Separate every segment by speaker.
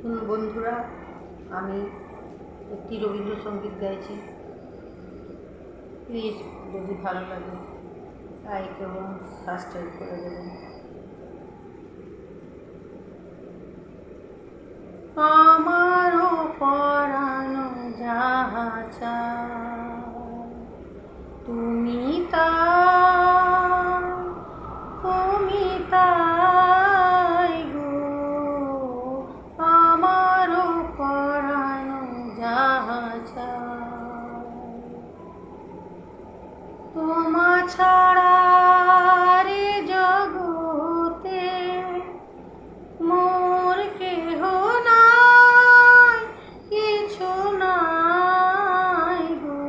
Speaker 1: বন্ধুরা, আমি একটি রবীন্দ্রসঙ্গীত গাইছি। প্লিজ যদি ভালো লাগে লাইক এবং সাবস্ক্রাইব করে দেবেন। আমারও পরানো যাহা চায় তুমি তাই গো, আমারও পরানো যাহা চায় তোমা ছাড়া রে জগতে মোর কেহ নাই, কিছু নাই গো,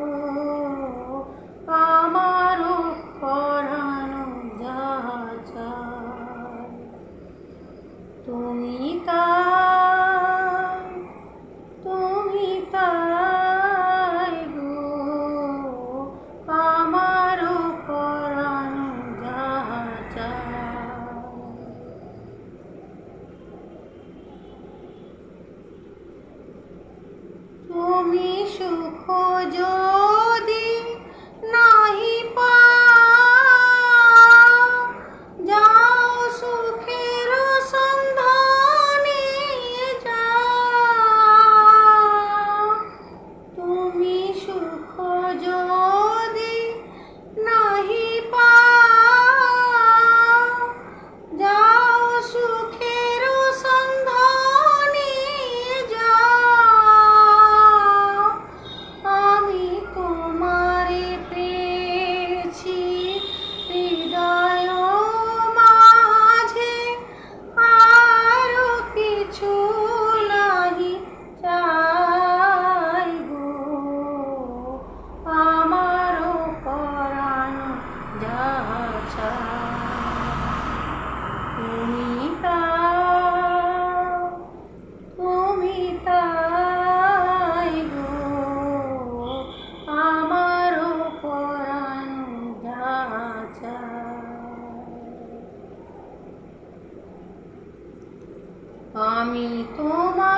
Speaker 1: আমারও পরানো যাহা চায় তুমি তাই গো, আমারও পরানো যাহা চায়। তুমি সুখ যদি নাহি পাও, যাও সুখের সন্ধানে যাও। তুমি সুখ যদি নাহি পাও, যাও সুখের সন্ধানে যাও। আমি তোমারে পেয়েছি হৃদয় মাঝে, আরো কিছু নাহি চাই গো, আমারও পরানো যাহা চায় তুমি তাই গো, আমারও পরানো যাহা চায়। আমি তোমার